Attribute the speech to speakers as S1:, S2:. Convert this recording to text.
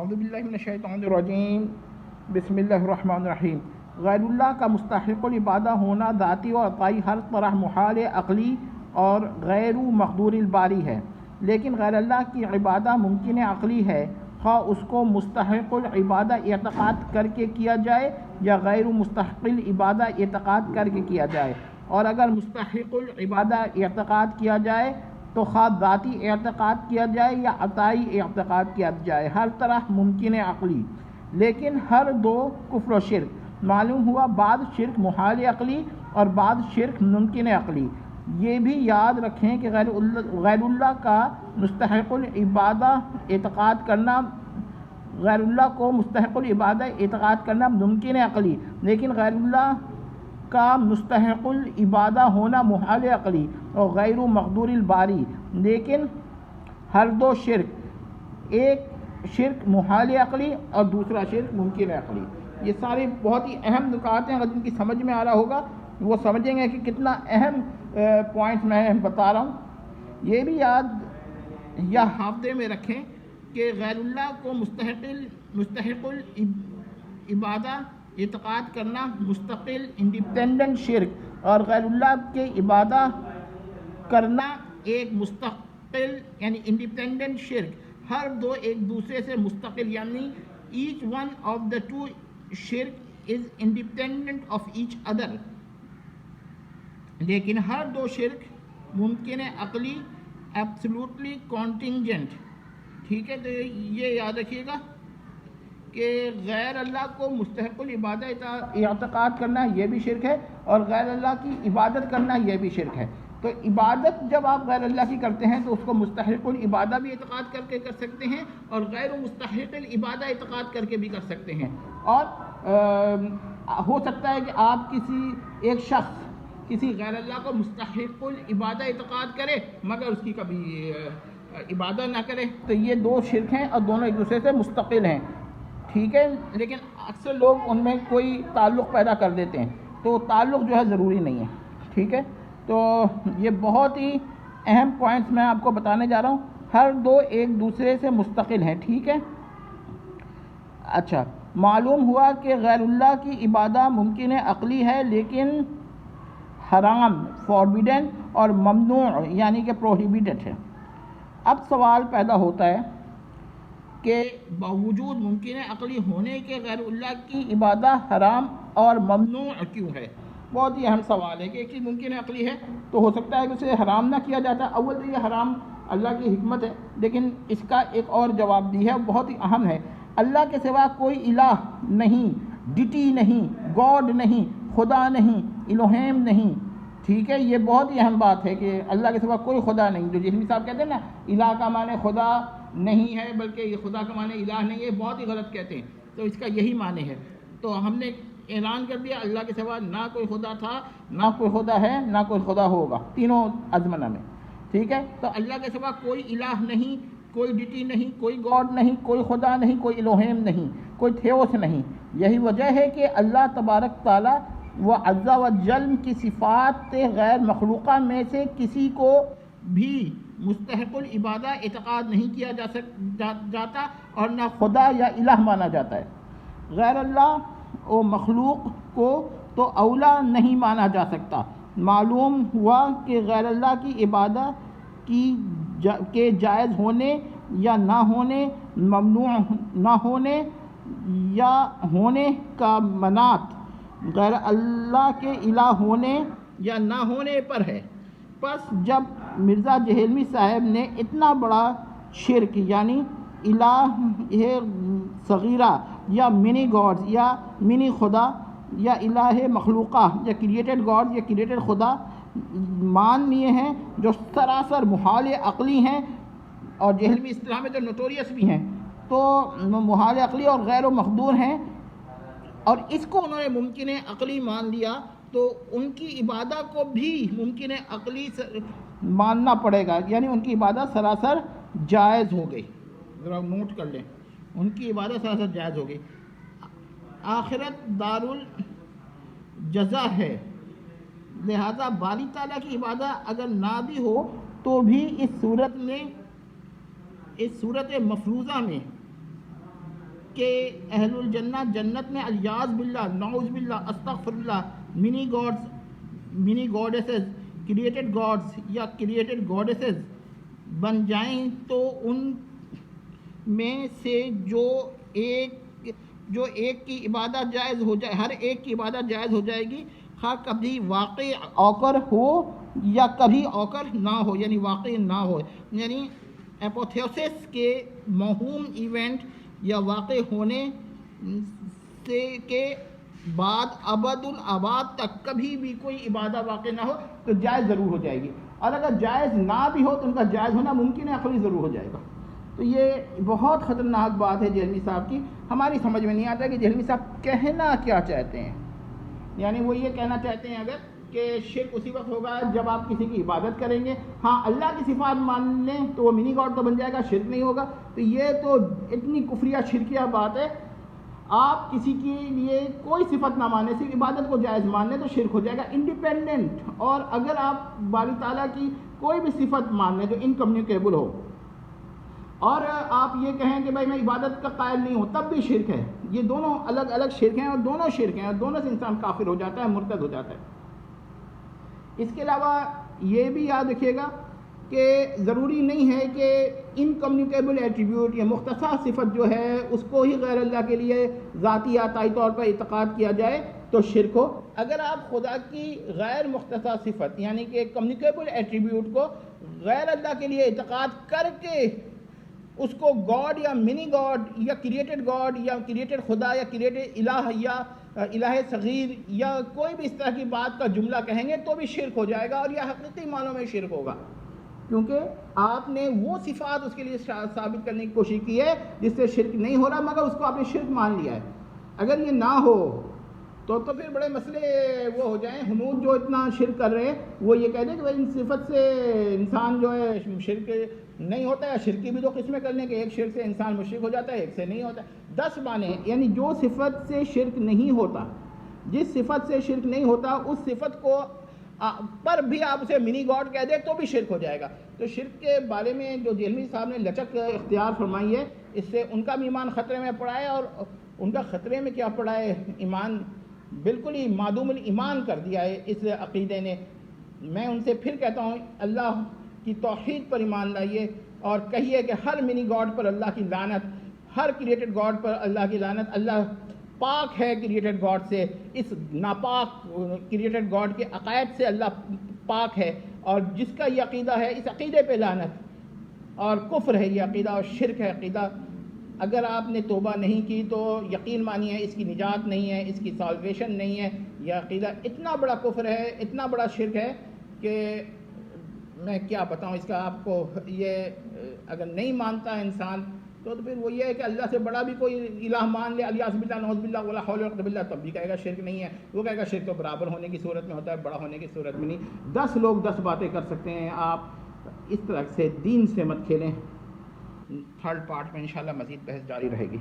S1: اعوذ باللہ من الشیطان الرجیم بسم اللہ الرحمن الرحیم۔ غیر اللہ کا مستحق العبادہ ہونا ذاتی اور عطائی ہر طرح محال عقلی اور غیر مقدور الباری ہے، لیکن غیر اللہ کی عبادہ ممکن عقلی ہے، خواہ اس کو مستحق العبادہ اعتقاد کر کے کیا جائے یا غیر مستحق العبادہ اعتقاد کر کے کیا جائے۔ اور اگر مستحق العبادہ اعتقاد کیا جائے تو خواہ ذاتی اعتقاد کیا جائے یا عطائی اعتقاد کیا جائے، ہر طرح ممکن عقلی، لیکن ہر دو کفر و شرک۔ معلوم ہوا بعض شرک محال عقلی اور بعض شرک ممکن عقلی۔ یہ بھی یاد رکھیں کہ غیر اللہ کا مستحق العبادہ اعتقاد کرنا غیر اللہ کو مستحق العبادہ اعتقاد کرنا ممکن عقلی، لیکن غیر اللہ کا مستحق العبادہ ہونا محال عقلی اور غیر مقدور الباری، لیکن ہر دو شرک، ایک شرک محال عقلی اور دوسرا شرک ممکن عقلی۔ یہ سارے بہت ہی اہم نکات ہیں، اگر جن کی سمجھ میں آ رہا ہوگا وہ سمجھیں گے کہ کتنا اہم پوائنٹس میں بتا رہا ہوں۔ یہ بھی یاد یا حافظے میں رکھیں کہ غیر اللہ کو مستحق العبادہ اعتقاد کرنا مستقل انڈیپینڈنٹ شرک اور غیر اللہ کے عبادہ کرنا ایک مستقل یعنی انڈیپینڈنٹ شرک، ہر دو ایک دوسرے سے مستقل، یعنی each one of the two شرک is independent of each other, لیکن ہر دو شرک ممکن عقلی ایبسلوٹلی کانٹینجنٹ۔ ٹھیک ہے، تو یہ یاد رکھیے گا کہ غیر اللہ کو مستحق العبادہ اعتقاد کرنا یہ بھی شرک ہے اور غیر اللہ کی عبادت کرنا یہ بھی شرک ہے۔ تو عبادت جب آپ غیر اللہ کی کرتے ہیں تو اس کو مستحق العبادہ بھی اعتقاد کر کے کر سکتے ہیں اور غیر مستحق العبادہ اعتقاد کر کے بھی کر سکتے ہیں۔ اور ہو سکتا ہے کہ آپ ایک شخص کسی غیر اللہ کو مستحق العبادہ اعتقاد کرے مگر اس کی کبھی عبادت نہ کرے، تو یہ دو شرک ہیں اور دونوں ایک دوسرے سے مستقل ہیں۔ ٹھیک ہے، لیکن اکثر لوگ ان میں کوئی تعلق پیدا کر دیتے ہیں، تو تعلق جو ہے ضروری نہیں ہے۔ ٹھیک ہے، تو یہ بہت ہی اہم پوائنٹس میں آپ کو بتانے جا رہا ہوں، ہر دو ایک دوسرے سے مستقل ہیں۔ ٹھیک ہے، اچھا، معلوم ہوا کہ غیر اللہ کی عبادہ ممکن عقلی ہے لیکن حرام فوربیڈن اور ممنوع یعنی کہ پروہیبیٹڈ ہے۔ اب سوال پیدا ہوتا ہے کہ باوجود ممکن عقلی ہونے کے غیر اللہ کی عبادہ حرام اور ممنوع کیوں ہے؟ بہت ہی اہم سوال ہے کہ ایک چیز ممکن عقلی ہے تو ہو سکتا ہے کہ اسے حرام نہ کیا جاتا۔ اول تو یہ حرام اللہ کی حکمت ہے، لیکن اس کا ایک اور جواب دی ہے، بہت ہی اہم ہے۔ اللہ کے سوا کوئی الہ نہیں، ڈٹی نہیں، گاڈ نہیں، خدا نہیں، الوہیم نہیں۔ ٹھیک ہے، یہ بہت ہی اہم بات ہے کہ اللہ کے سوا کوئی خدا نہیں۔ جو جہمی صاحب کہتے ہیں نا الہ کا معنی خدا نہیں ہے بلکہ یہ خدا کا معنی الہ نہیں ہے، بہت ہی غلط کہتے ہیں، تو اس کا یہی معنی ہے۔ تو ہم نے اعلان کر دیا اللہ کے سوا نہ کوئی خدا تھا، نہ کوئی خدا ہے، نہ کوئی خدا ہوگا تینوں ازمنہ میں۔ ٹھیک ہے، تو اللہ کے سوا کوئی الہ نہیں، کوئی ڈٹی نہیں، کوئی گاڈ نہیں، کوئی خدا نہیں، کوئی الوہیم نہیں، کوئی تھیوس نہیں۔ یہی وجہ ہے کہ اللہ تبارک تعالیٰ و عز و جل کی صفات غیر مخلوقہ میں سے کسی کو بھی مستحق العبادہ اعتقاد نہیں کیا جاتا اور نہ خدا یا الہ مانا جاتا ہے۔ غیر اللہ و مخلوق کو تو اولا نہیں مانا جا سکتا۔ معلوم ہوا کہ غیر اللہ کی عبادت کے جائز ہونے یا نہ ہونے، ممنوع نہ ہونے یا ہونے کا منات غیر اللہ کے الہ ہونے یا نہ ہونے پر ہے۔ پس جب مرزا جہلمی صاحب نے اتنا بڑا شرک یعنی الہ صغیرہ یا منی گاڈز یا منی خدا یا الہ مخلوقہ یا کریٹڈ گاڈ یا کریٹڈ خدا مان لیے ہیں جو سراسر محال عقلی ہیں اور جہلمی اصطلاح میں تو نوٹوریس بھی ہیں، تو محال عقلی اور غیر مقدور ہیں، اور اس کو انہوں نے ممکن عقلی مان لیا تو ان کی عبادت کو بھی ممکن عقلی ماننا پڑے گا، یعنی ان کی عبادت سراسر جائز ہو گئی۔ ذرا نوٹ کر لیں، ان کی عبادت سراسر جائز ہو گئی۔ آخرت دار الجزا ہے، لہذا باری تعالیٰ کی عبادت اگر نہ بھی ہو تو بھی اس صورت مفروضہ میں کہ اہل الجنہ جنت میں الیاذ باللہ، نعوذ باللہ، استغفر اللہ، منی گاڈیسز، کریٹڈ گاڈز یا کریٹڈ گاڈیسز بن جائیں تو ان میں سے جو ایک کی عبادت جائز ہو جائے، ہر ایک کی عبادت جائز ہو جائے گی، خواہ کبھی واقع اوکر ہو یا کبھی اوکر نہ ہو، یعنی واقع نہ ہو، یعنی ایپوتھیوسس کے موہوم ایونٹ یا واقع ہونے سے کے بعد ابد الآباد تک کبھی بھی کوئی عبادت واقع نہ ہو تو جائز ضرور ہو جائے گی، اور اگر جائز نہ بھی ہو تو ان کا جائز ہونا ممکن ہے، عقلی ضرور ہو جائے گا۔ تو یہ بہت خطرناک بات ہے جہلمی صاحب کی، ہماری سمجھ میں نہیں آتا کہ جہلمی صاحب کہنا کیا چاہتے ہیں۔ یعنی وہ یہ کہنا چاہتے ہیں اگر کہ شرک اسی وقت ہوگا جب آپ کسی کی عبادت کریں گے، ہاں اللہ کی صفات مان لیں تو وہ منی گاڈ تو بن جائے گا، شرک نہیں ہوگا۔ تو یہ تو اتنی کفریہ شرکیہ بات ہے، آپ کسی کے لیے کوئی صفت نہ مانیں، صرف عبادت کو جائز مان لیں تو شرک ہو جائے گا انڈیپینڈنٹ۔ اور اگر آپ باری تعالیٰ کی کوئی بھی صفت مان لیں جو انکمیونیکیبل ہو، اور آپ یہ کہیں کہ بھائی میں عبادت کا قائل نہیں ہوں، تب بھی شرک ہے۔ یہ دونوں الگ الگ شرک ہیں، اور دونوں شرک ہیں، اور دونوں سے انسان کافر ہو جاتا ہے، مرتد ہو جاتا ہے۔ اس کے علاوہ یہ بھی یاد رکھیے گا کہ ضروری نہیں ہے کہ انکمیونیکیبل ایٹریبیوٹ یا مختصر صفت جو ہے اس کو ہی غیر اللہ کے لیے ذاتی یا عطائی طور پر اعتقاد کیا جائے تو شرک ہو۔ اگر آپ خدا کی غیر مختصر صفت یعنی کہ کمیونیکیبل ایٹریبیوٹ کو غیر اللہ کے لیے اعتقاد کر کے اس کو گاڈ یا منی گاڈ یا کریٹڈ خدا یا کریٹڈ الہ یا الہ صغیر یا کوئی بھی اس طرح کی بات کا جملہ کہیں گے تو بھی شرک ہو جائے گا، اور یہ حقیقی معنوں میں شرک ہوگا، کیونکہ آپ نے وہ صفات اس کے لیے ثابت کرنے کی کوشش کی ہے جس سے شرک نہیں ہو رہا، مگر اس کو آپ نے شرک مان لیا ہے۔ اگر یہ نہ ہو تو پھر بڑے مسئلے وہ ہو جائیں۔ حنود جو اتنا شرک کر رہے ہیں وہ یہ کہتے ہیں کہ بھائی ان صفت سے انسان جو ہے شرک نہیں ہوتا ہے۔ شرک کی بھی دو قسمیں کرنے کے، ایک شرک سے انسان مشرک ہو جاتا ہے، ایک سے نہیں ہوتا ہے۔ 10 معنی ہیں، یعنی جو صفت سے شرک نہیں ہوتا، جس صفت سے شرک نہیں ہوتا اس صفت کو پر بھی آپ اسے منی گاڈ کہہ دیں تو بھی شرک ہو جائے گا۔ تو شرک کے بارے میں جو جہلمی صاحب نے لچک اختیار فرمائی ہے، اس سے ان کا بھی ایمان خطرے میں پڑا ہے، اور ان کا خطرے میں کیا پڑا ہے، ایمان بالکل ہی معدوم الایمان کر دیا ہے اس عقیدے نے۔ میں ان سے پھر کہتا ہوں اللہ کی توحید پر ایمان لائیے اور کہیے کہ ہر منی گاڈ پر اللہ کی لعنت، ہر کریٹڈ گاڈ پر اللہ کی لعنت۔ اللہ پاک ہے کریٹڈ گاڈ سے، اس ناپاک کریٹڈ گاڈ کے عقائد سے اللہ پاک ہے، اور جس کا یہ عقیدہ ہے اس عقیدے پہ لعنت، اور کفر ہے یہ عقیدہ، اور شرک ہے عقیدہ۔ اگر آپ نے توبہ نہیں کی تو یقین مانیے اس کی نجات نہیں ہے، اس کی سالویشن نہیں ہے۔ یہ عقیدہ اتنا بڑا کفر ہے، اتنا بڑا شرک ہے کہ میں کیا بتاؤں اس کا آپ کو۔ یہ اگر نہیں مانتا انسان تو پھر وہ یہ ہے کہ اللہ سے بڑا بھی کوئی الہ مان لے، الیاذ باللہ، نعوذ باللہ، ولا حول ولا قوۃ الا باللہ، تب بھی کہے گا شرک نہیں ہے۔ وہ کہے گا شرک تو برابر ہونے کی صورت میں ہوتا ہے، بڑا ہونے کی صورت میں نہیں۔ 10 لوگ 10 باتیں کر سکتے ہیں، آپ اس طرح سے دین سے مت کھیلیں۔ تھرڈ پارٹ میں انشاءاللہ مزید بحث جاری رہے گی۔